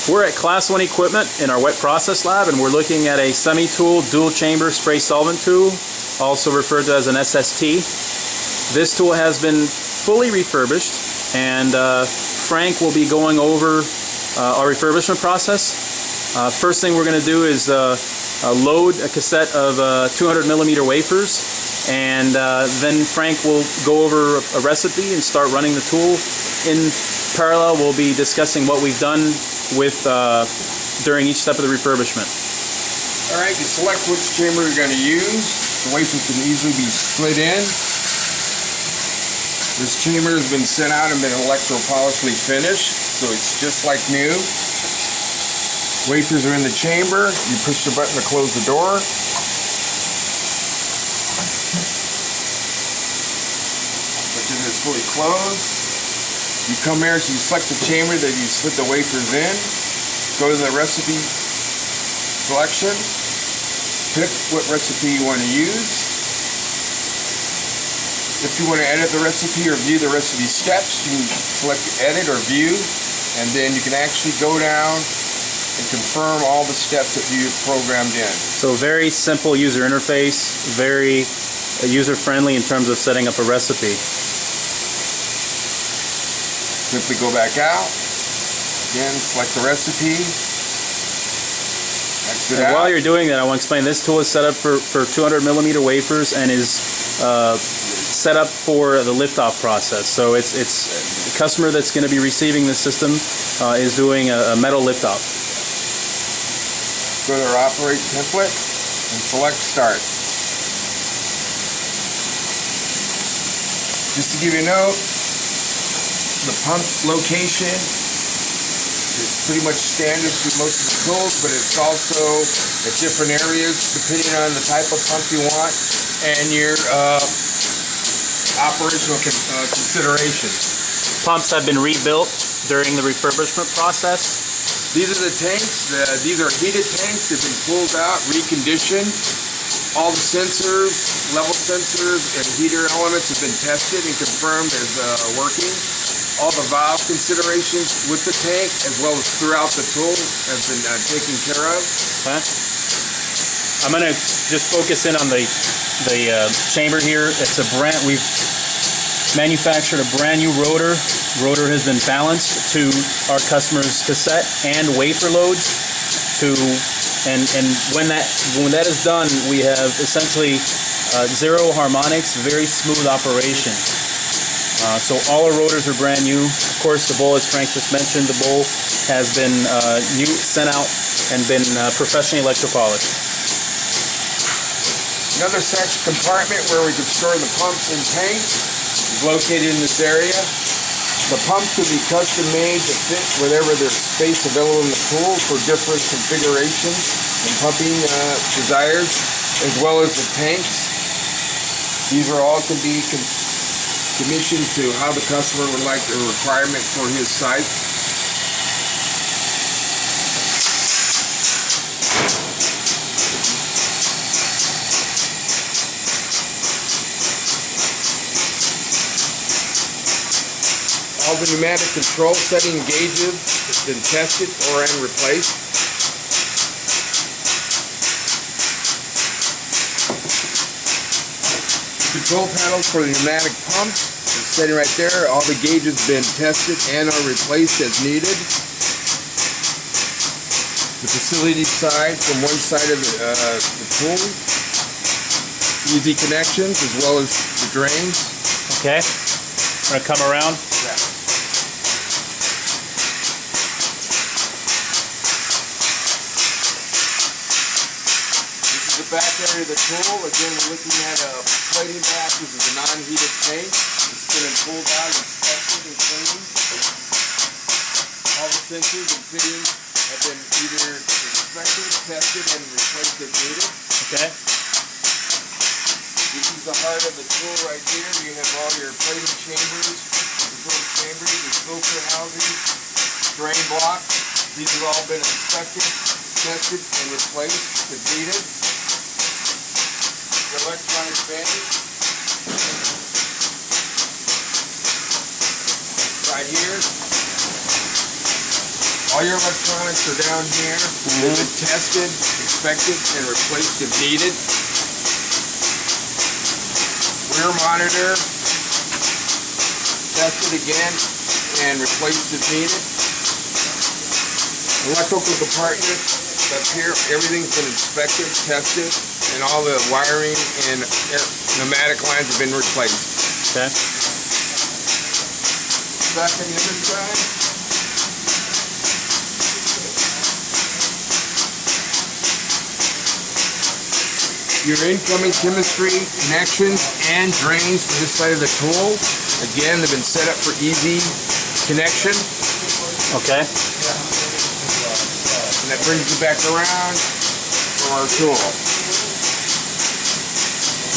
We're at Class 1 equipment in our wet process lab, and we're looking at a Semitool dual chamber spray solvent tool, also referred to as an SST. This tool has been fully refurbished, and Frank will be going over our refurbishment process. First thing we're going to do is load a cassette of 200 millimeter wafers, and then Frank will go over a recipe and start running the tool. In parallel, we'll be discussing what we've done with during each step of the refurbishment. All right, you select which chamber you're going to use. The wafers can easily be split in. This chamber has been sent out and been electropolishedly finished, so it's just like new. Wafers are in the chamber. You push the button to close the door. Which is fully closed. You come here, so you select the chamber that you slid the wafers in. Go to the recipe selection. Pick what recipe you want to use. If you want to edit the recipe or view the recipe steps, you can select edit or view, and then you can actually go down and confirm all the steps that you've programmed in. So very simple user interface, very user-friendly in terms of setting up a recipe. Simply go back out, again select the recipe, exit out. While you're doing that, I want to explain this tool is set up for 200 millimeter wafers and is set up for the liftoff process. So it's the customer that's going to be receiving the system is doing a metal liftoff. Go to our operate template and select start. Just to give you a note, the pump location is pretty much standard through most of the tools, but it's also at different areas depending on the type of pump you want and your operational considerations. Pumps have been rebuilt during the refurbishment process. These are the tanks. These are heated tanks. They've been pulled out, reconditioned. All the sensors, level sensors, and heater elements have been tested and confirmed as working. All the valve considerations with the tank, as well as throughout the tool, have been taken care of. Okay. I'm going to just focus in on the chamber here. It's we've manufactured a brand new rotor. Rotor has been balanced to our customer's cassette and wafer loads. And when that is done, we have essentially zero harmonics, very smooth operation. So all our rotors are brand new. Of course, the bowl, as Frank just mentioned, the bowl has been sent out and been professionally electropolished. Another section compartment where we can store the pumps and tanks is located in this area. The pumps can be custom made to fit whatever there's space available in the tool for different configurations and pumping desires, as well as the tanks. These are all can be commissioned to how the customer would like their requirement for his site. All the pneumatic control setting gauges have been tested and replaced. Control panels for the pneumatic pumps is sitting right there. All the gauges have been tested and are replaced as needed. The facility side from one side of the tool. Easy connections as well as the drains. Okay. I'm going to come around. Yeah. The back area of the tool, again we're looking at a plating bath. This is a non-heated tank. It's been pulled out, inspected, and cleaned. All the sensors and fittings have been either inspected, tested, and replaced as needed. Okay. This is the heart of the tool right here. You have all your plating chambers, your filter housing, drain blocks. These have all been inspected, tested, and replaced as needed. The electronic bandage right here. All your electronics are down here. They've been tested, inspected, and replaced if needed. Rear monitor, tested again, and replaced if needed. Electrical department, up here, everything's been inspected, tested, and all the wiring and pneumatic lines have been replaced. Okay. Back on the other side. Your incoming chemistry connections and drains to this side of the tool. Again, they've been set up for easy connection. Okay. And that brings you back around from our tool.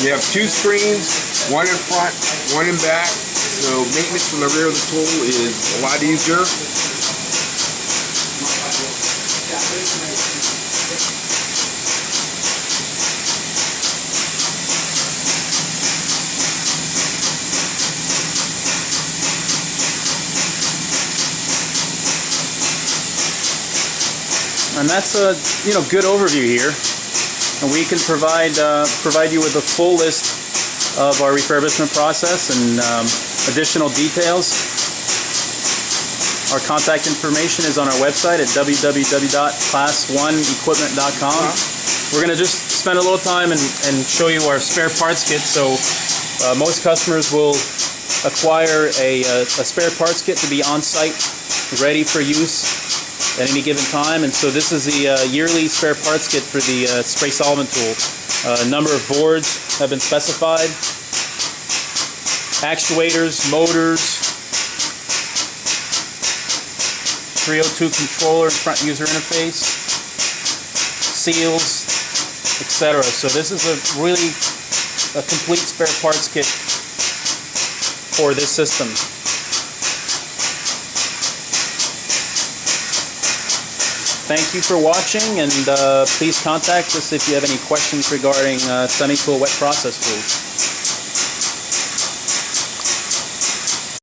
You have two screens, one in front, one in back. So maintenance from the rear of the tool is a lot easier. And that's a good overview here, and we can provide you with a full list of our refurbishment process and additional details. Our contact information is on our website at www.class1equipment.com. We're going to just spend a little time and show you our spare parts kit. So most customers will acquire a spare parts kit to be on site, ready for use at any given time. And so this is the yearly spare parts kit for the spray solvent tool. A number of boards have been specified, actuators, motors, 302 controller, front user interface, seals, etc. So this is a complete spare parts kit for this system. Thank you for watching, and please contact us if you have any questions regarding Semitool wet process tools.